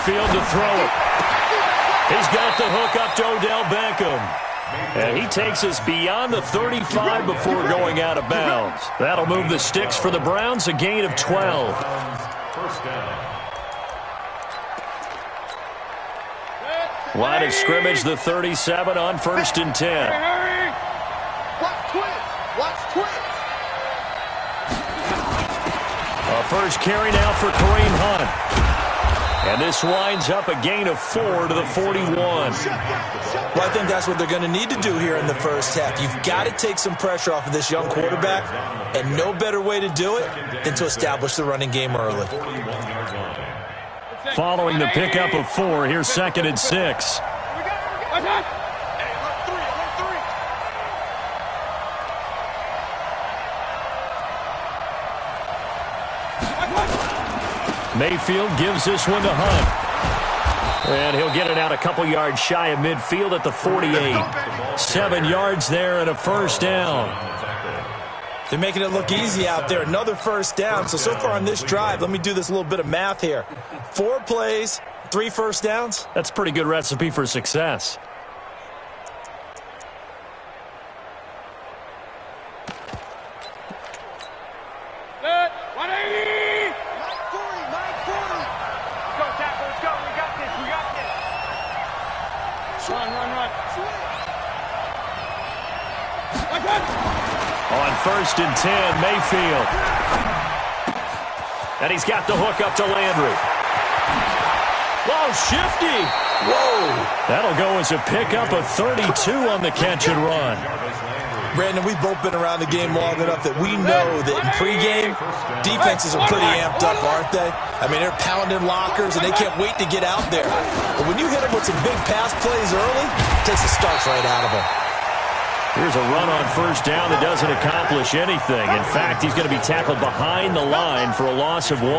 Mayfield to throw it. He's got the hook up to Odell Beckham. And he takes us beyond the 35 before going out of bounds. That'll move the sticks for the Browns, a gain of 12. Line of scrimmage, the 37 on 1st and 10. Watch twins. Watch twins. A first carry now for Kareem Hunt. And this winds up a gain of 4 to the 41. Well, I think that's what they're going to need to do here in the first half. You've got to take some pressure off of this young quarterback, and no better way to do it than to establish the running game early. Following the pickup of 4, here's 2nd and 6. Mayfield gives this one to Hunt. And he'll get it out a couple yards shy of midfield at the 48. 7 yards there and a first down. They're making it look easy out there. Another first down. So far on this drive, let me do this little bit of math here. 4 plays, 3 first downs. That's a pretty good recipe for success. On 1st and 10, Mayfield. And he's got the hook up to Landry. Whoa, shifty. Whoa. That'll go as a pickup of 32 on the catch and run. Brandon, we've both been around the game long enough that we know that in pregame, defenses are pretty amped up, aren't they? I mean, they're pounding lockers, and they can't wait to get out there. But when you hit them with some big pass plays early, it takes the starch right out of them. Here's a run on first down that doesn't accomplish anything. In fact, he's going to be tackled behind the line for a loss of 1.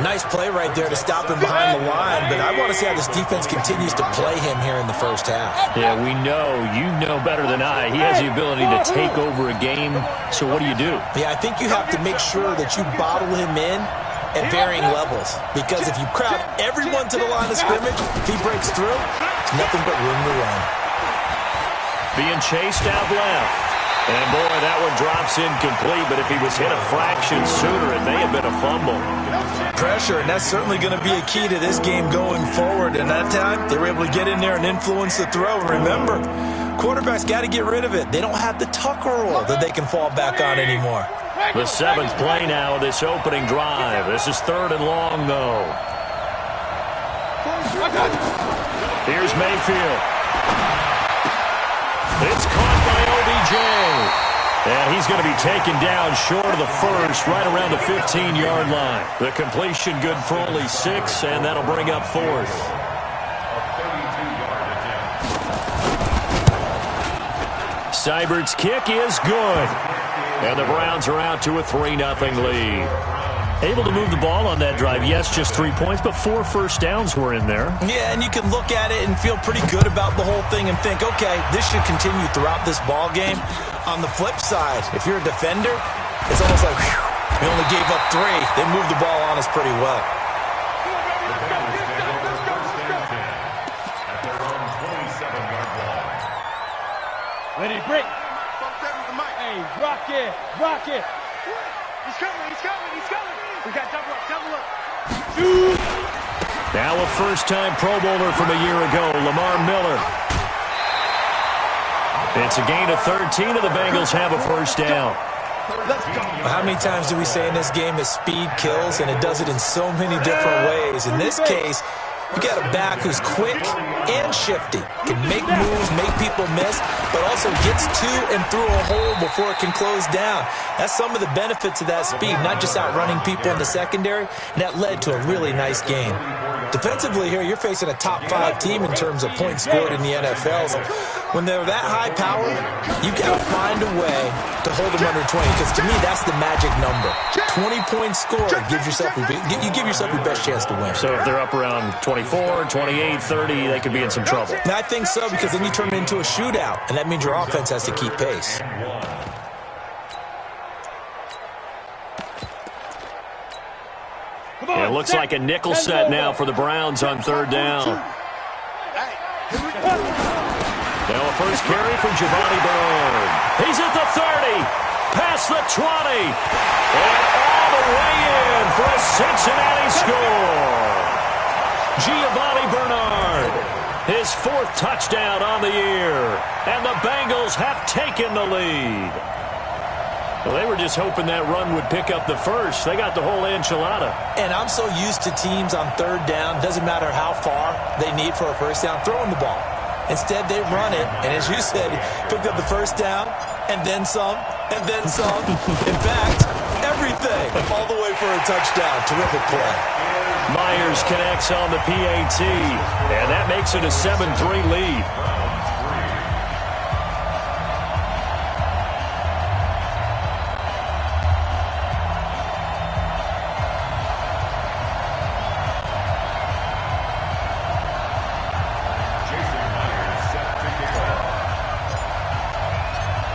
Nice play right there to stop him behind the line, but I want to see how this defense continues to play him here in the first half. Yeah, we know. You know better than I. He has the ability to take over a game, so what do you do? Yeah, I think you have to make sure that you bottle him in at varying levels, because if you crowd everyone to the line of scrimmage, if he breaks through, it's nothing but room to run. Being chased out left. And, boy, that one drops incomplete, but if he was hit a fraction sooner, it may have been a fumble. Pressure, and that's certainly going to be a key to this game going forward. And that time, they were able to get in there and influence the throw. Remember, quarterbacks got to get rid of it. They don't have the Tucker rule that they can fall back on anymore. The 7th play now of this opening drive. This is 3rd and long, though. Here's Mayfield. It's caught by OBJ. And he's going to be taken down short of the first, right around the 15-yard line. The completion good for only 6, and that'll bring up 4th. Seibert's kick is good. And the Browns are out to a 3-0 lead. Able to move the ball on that drive. Yes, just 3 points, but 4 first downs were in there. Yeah, and you can look at it and feel pretty good about the whole thing and think, okay, this should continue throughout this ball game. On the flip side, if you're a defender, it's almost like, whew, we only gave up 3. They moved the ball on us pretty well. Ready, break. Hey, rock it, rock it. He's coming, he's coming, he's coming. We got double up, double up. Now a first-time Pro Bowler from a year ago, Lamar Miller. It's a gain of 13, and the Bengals have a first down. How many times do we say in this game that speed kills, and it does it in so many different ways? In this case, you got a back who's quick and shifty, can make moves, make people miss, but also gets to and through a hole before it can close down. That's some of the benefits of that speed, not just outrunning people in the secondary, and that led to a really nice game. Defensively here, you're facing a top-5 team in terms of points scored in the NFL. So when they're that high power, you got to find a way to hold them under 20, because to me, that's the magic number. 20 points scored, you give yourself your best chance to win. So if they're up around 24, 28, 30, they could be in some trouble. And I think so, because then you turn it into a shootout, and that means your offense has to keep pace. And It looks like a nickel set now for the Browns on third down. Now a first carry for Giovanni Bernard. He's at the 30, past the 20, and all the way in for a Cincinnati score. Giovanni Bernard, his fourth touchdown on the year, and the Bengals have taken the lead. Well, they were just hoping that run would pick up the first. They got the whole enchilada. And I'm so used to teams on third down, doesn't matter how far they need for a first down, throwing the ball. Instead, they run it, and as you said, picked up the first down, and then some, and then some. In fact, everything, all the way for a touchdown. Terrific play. Myers connects on the PAT, and that makes it a 7-3 lead.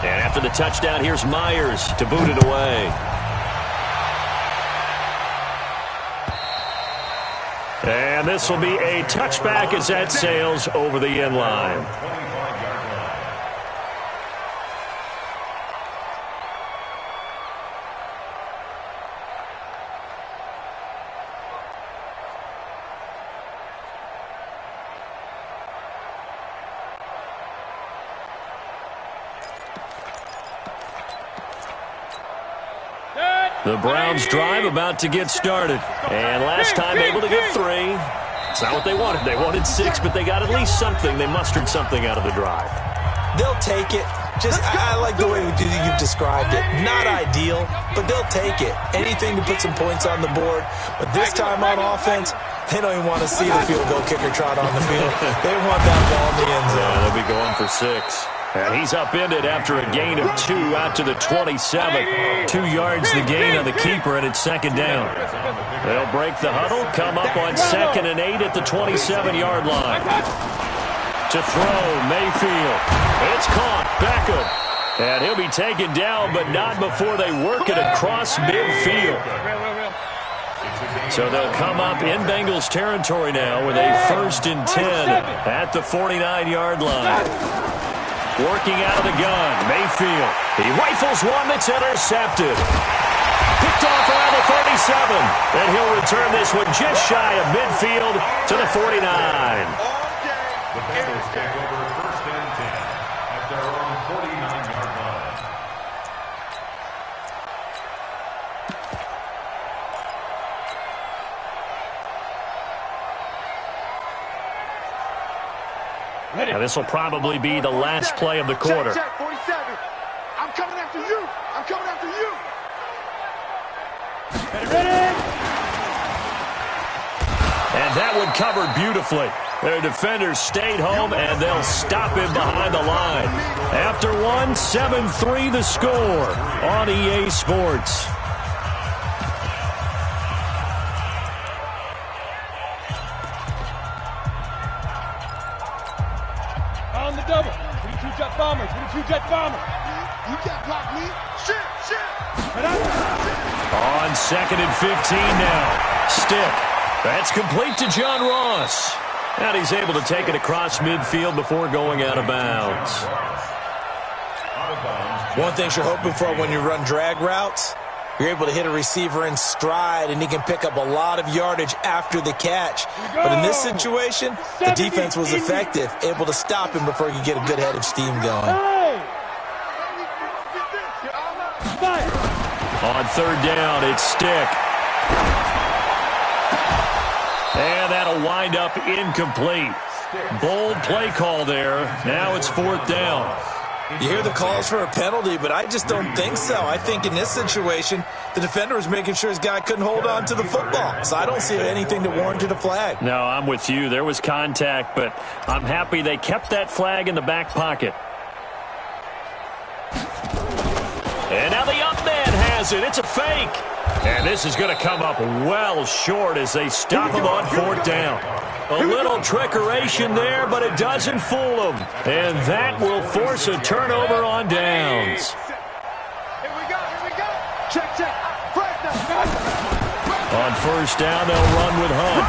And after the touchdown, here's Myers to boot it away. And this will be a touchback as that sails over the end line. The Browns drive about to get started. And last time able to get 3. It's not what they wanted. They wanted 6, but they got at least something. They mustered something out of the drive. They'll take it. I like the way you've described it. Not ideal, but they'll take it. Anything to put some points on the board. But this time on offense, they don't even want to see the field goal kicker trot on the field. They want that ball in the end zone. Yeah, they'll be going for 6. And he's upended after a gain of 2 out to the 27. 2 yards the gain on the keeper, and it's second down. They'll break the huddle, come up on 2nd and 8 at the 27-yard line. To throw, Mayfield. It's caught, Beckham. And he'll be taken down, but not before they work it across midfield. So they'll come up in Bengals territory now with a 1st and 10 at the 49-yard line. Working out of the gun, Mayfield. He rifles one that's intercepted. Picked off around the 37. And he'll return this one just shy of midfield to the 49. The Bengals take over 1st and 10 at their own 49-yard line. Now this will probably be the last play of the quarter. Check, 47. I'm coming after you. I'm coming after you. Ready? And that one covered beautifully. Their defenders stayed home, and they'll stop him behind the line. After 7-3 the score on EA Sports. On the double. 22 jet bomber. 22 jet bomber. You can't block me. Shit. On 2nd and 15 now. Stick. That's complete to John Ross. And he's able to take it across midfield before going out of bounds. One thing you're hoping for when you run drag routes, you're able to hit a receiver in stride, and he can pick up a lot of yardage after the catch. But in this situation, the defense was effective, able to stop him before he could get a good head of steam going. On 3rd down, it's Stick. And that'll wind up incomplete. Bold play call there. Now it's 4th down. You hear the calls for a penalty, but I just don't think so. I think in this situation, the defender was making sure his guy couldn't hold on to the football. So I don't see anything that warranted a flag. No, I'm with you. There was contact, but I'm happy they kept that flag in the back pocket. And now the up man has it. It's a fake. And this is going to come up well short as they stop him on 4th down. A little trickeration there, but it doesn't fool them. And that will force a turnover on downs. Here we go. Check. On first down, they'll run with Hunt.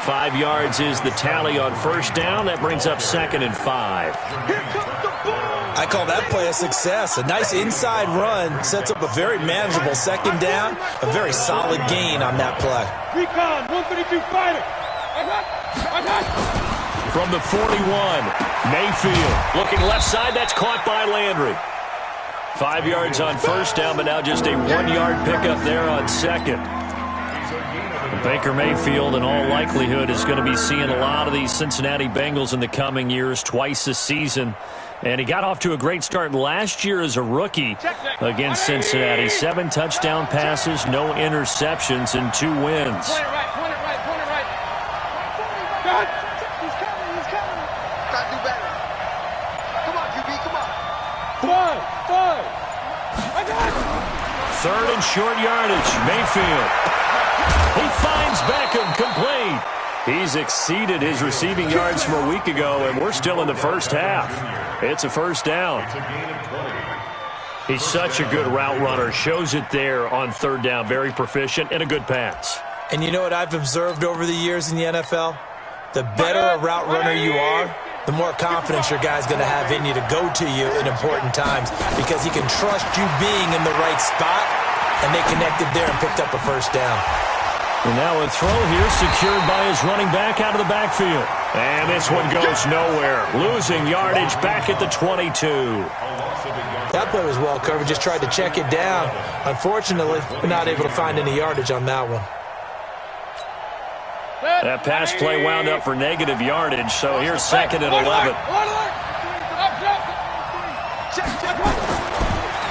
5 yards is the tally on first down. That brings up 2nd and 5. I call that play a success. A nice inside run sets up a very manageable 2nd down. A very solid gain on that play. Recon, 132 fighter. From the 41, Mayfield looking left side. That's caught by Landry. 5 yards on first down, but now just a 1-yard pickup there on second. Baker Mayfield, in all likelihood, is going to be seeing a lot of these Cincinnati Bengals in the coming years, twice this season. And he got off to a great start last year as a rookie against Cincinnati. 7 touchdown passes, no interceptions, and 2 wins. Point it right. God. He's coming. Gotta do better. Come on, QB, come on. 5. I got it. 3rd and short yardage, Mayfield. He finds Beckham, complete. He's exceeded his receiving yards from a week ago, and we're still in the first half. It's a first down. He's such a good route runner. Shows it there on 3rd down. Very proficient and a good pass. And you know what I've observed over the years in the NFL? The better a route runner you are, the more confidence your guy's going to have in you to go to you in important times because he can trust you being in the right spot, and they connected there and picked up a first down. And now a throw here secured by his running back out of the backfield. And this one goes nowhere. Losing yardage back at the 22. That play was well covered. Just tried to check it down. Unfortunately, we're not able to find any yardage on that one. That pass play wound up for negative yardage, so here's 2nd and 11.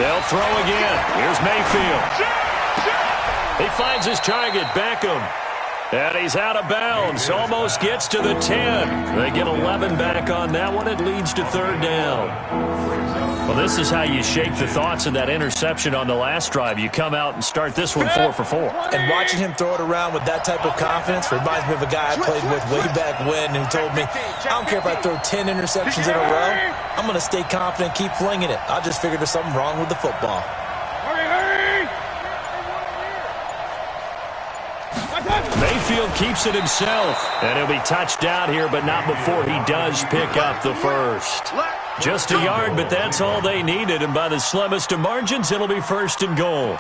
They'll throw again. Here's Mayfield. He finds his target, Beckham. And he's out of bounds. Almost gets to the 10. They get 11 back on that one. It leads to 3rd down. Well, this is how you shake the thoughts of that interception on the last drive. You come out and start this one 4 for 4. And watching him throw it around with that type of confidence reminds me of a guy I played with way back when who told me, I don't care if I throw 10 interceptions in a row. I'm going to stay confident, keep flinging it. I just figured there's something wrong with the football. Mayfield keeps it himself, and he'll be touched out here, but not before he does pick up the first. Just a yard, but that's all they needed, and by the slimmest of margins, it'll be 1st and goal.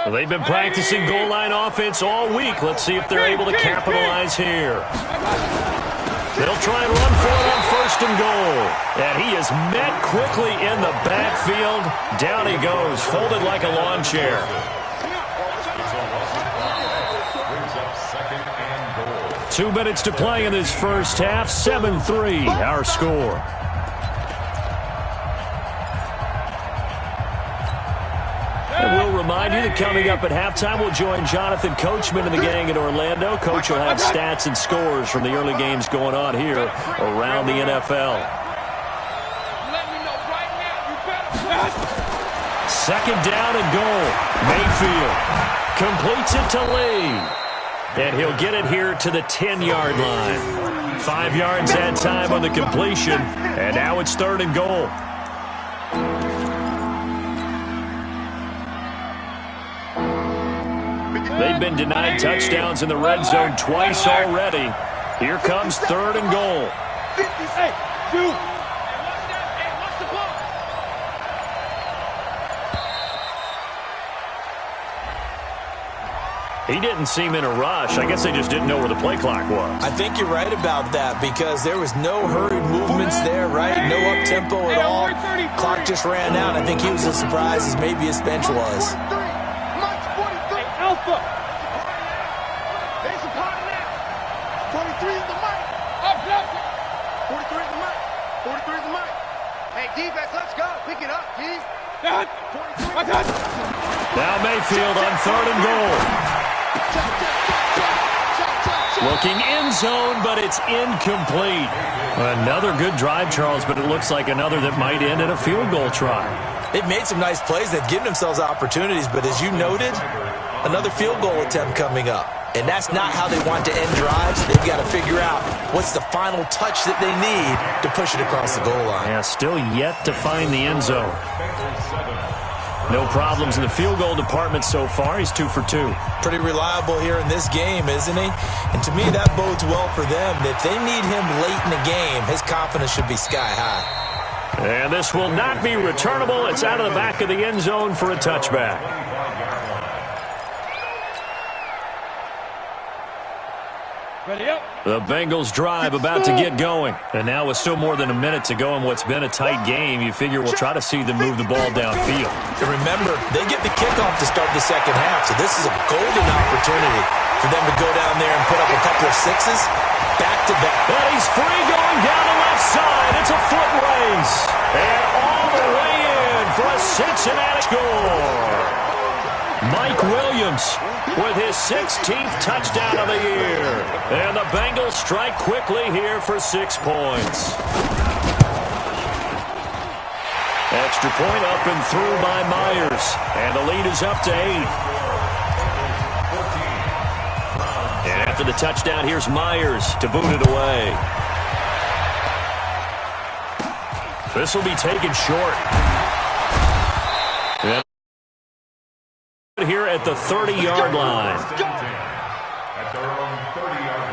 Well, they've been practicing goal line offense all week. Let's see if they're able to capitalize here. They'll try and run for it on 1st and goal. And he is met quickly in the backfield. Down he goes, folded like a lawn chair. 2 minutes to play in this first half. 7-3, our score. And we'll remind you that coming up at halftime, we'll join Jonathan Coachman and the gang in Orlando. Coach will have stats and scores from the early games going on here around the NFL. 2nd down and goal. Mayfield completes it to Lee. And he'll get it here to the 10-yard line. 5 yards that time on the completion. And now it's 3rd and goal. They've been denied touchdowns in the red zone twice already. Here comes 3rd and goal. Hey, dude. He didn't seem in a rush. I guess they just didn't know where the play clock was. I think you're right about that because there was no hurried movements there, right? No up-tempo at all. Clock just ran out. I think he was as surprised as maybe his bench was. Hey, Alpha. There's a part of that. 23 is the mic. Up, Alpha. 43 is the mic. 43 is the mic. Hey, defense, let's go. Pick it up, D. Now Mayfield on 3rd and goal. Looking end zone, but it's incomplete. Another good drive, Charles, but it looks like another that might end in a field goal try. They've made some nice plays. They've given themselves opportunities, but as you noted, another field goal attempt coming up. And that's not how they want to end drives. They've got to figure out what's the final touch that they need to push it across the goal line. Yeah, still yet to find the end zone. No problems in the field goal department so far. He's 2 for 2. Pretty reliable here in this game, isn't he? And to me, that bodes well for them. If they need him late in the game, his confidence should be sky high. And this will not be returnable. It's out of the back of the end zone for a touchback. Ready up. The Bengals drive about to get going. And now with still more than a minute to go in what's been a tight game, you figure we'll try to see them move the ball downfield. And remember, they get the kickoff to start the second half, so this is a golden opportunity for them to go down there and put up a couple of sixes back-to-back. And he's free going down the left side. It's a foot race. And all the way in for a Cincinnati score. Mike Williams with his 16th touchdown of the year. And the Bengals strike quickly here for 6 points. Extra point up and through by Myers. And the lead is up to 8. And after the touchdown, here's Myers to boot it away. This will be taken short. And here at the 30-yard line. At their own 30-yard line.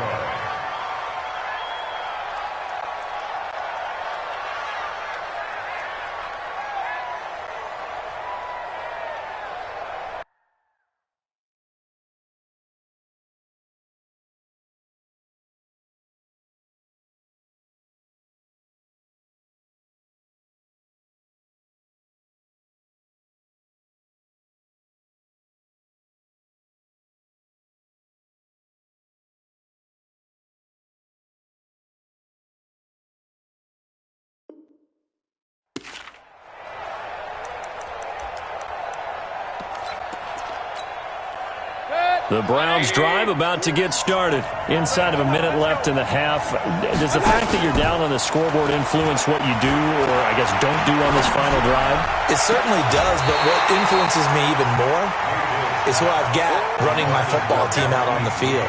The Browns drive about to get started. Inside of a minute left in the half. Does the fact that you're down on the scoreboard influence what you do, or I guess don't do on this final drive? It certainly does, but what influences me even more is who I've got running my football team out on the field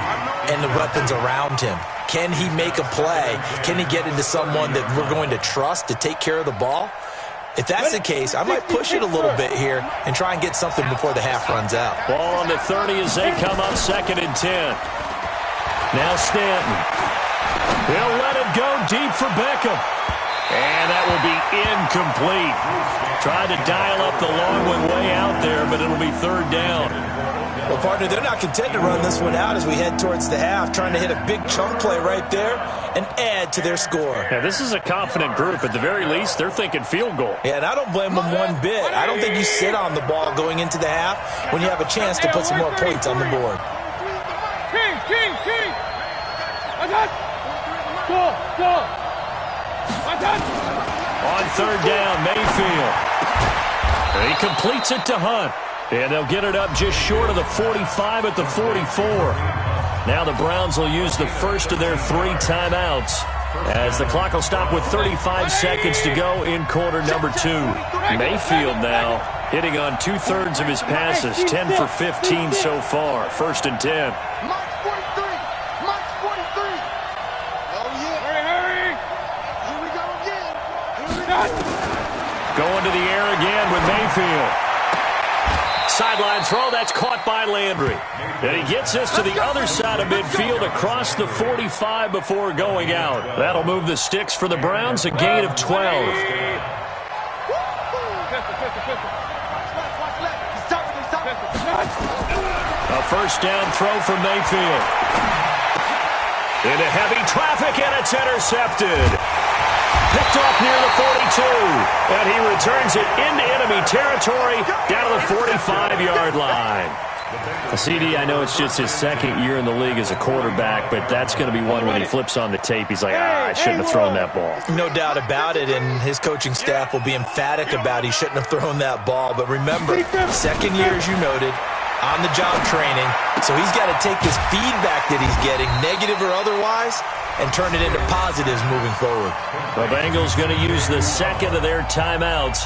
and the weapons around him. Can he make a play? Can he get into someone that we're going to trust to take care of the ball? If that's the case, I might push it a little bit here and try and get something before the half runs out. Ball on the 30 as they come up 2nd and 10. Now Stanton. He'll let it go deep for Beckham. And that will be incomplete. Tried to dial up the long one way out there, but it'll be 3rd down. Well, partner, they're not content to run this one out as we head towards the half, trying to hit a big chunk play right there and add to their score. Yeah, this is a confident group. At the very least, they're thinking field goal. Yeah, and I don't blame them one bit. I don't think you sit on the ball going into the half when you have a chance to put some more points on the board. King. Go. On 3rd down, Mayfield. And he completes it to Hunt. And they'll get it up just short of the 45 at the 44. Now the Browns will use the first of their 3 timeouts as the clock will stop with 35 seconds to go in quarter number 2. Mayfield now hitting on 2/3 of his passes, 10 for 15 so far. 1st and 10. Mike 43. Oh, yeah. Hurry. Here we go again. Going to the air again with Mayfield. Sideline throw, that's caught by Landry. And he gets this to the other side of midfield across the 45 before going out. That'll move the sticks for the Browns, a gain of 12. A 1st down throw for Mayfield. Into heavy traffic, and it's intercepted. Picked off near the 42, and he returns it into enemy territory down to the 45-yard line. CD, I know it's just his 2nd year in the league as a quarterback, but that's going to be one when he flips on the tape. He's like, I shouldn't have thrown that ball. No doubt about it, and his coaching staff will be emphatic about he shouldn't have thrown that ball. But remember, 2nd year, as you noted, on-the-job training, so he's got to take this feedback that he's getting, negative or otherwise, and turn it into positives moving forward. The Bengals going to use the 2nd of their timeouts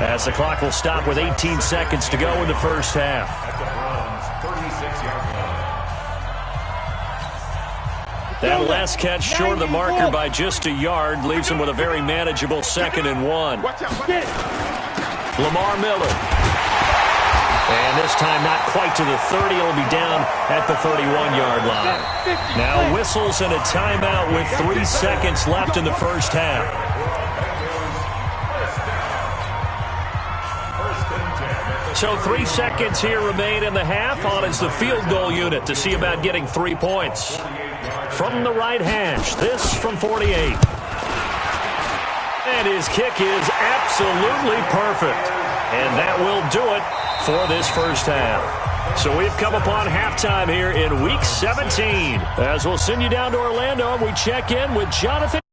as the clock will stop with 18 seconds to go in the 1st half. That last catch short of the marker by just a yard leaves him with a very manageable 2nd and 1. Lamar Miller. And this time not quite to the 30. He'll be down at the 31-yard line. Now whistles and a timeout with 3 seconds left in the first half. So 3 seconds here remain in the half. On is the field goal unit to see about getting 3 points. From the right hash, this from 48. And his kick is absolutely perfect. And that will do it for this first half. So we've come upon halftime here in Week 17. As we'll send you down to Orlando, we check in with Jonathan.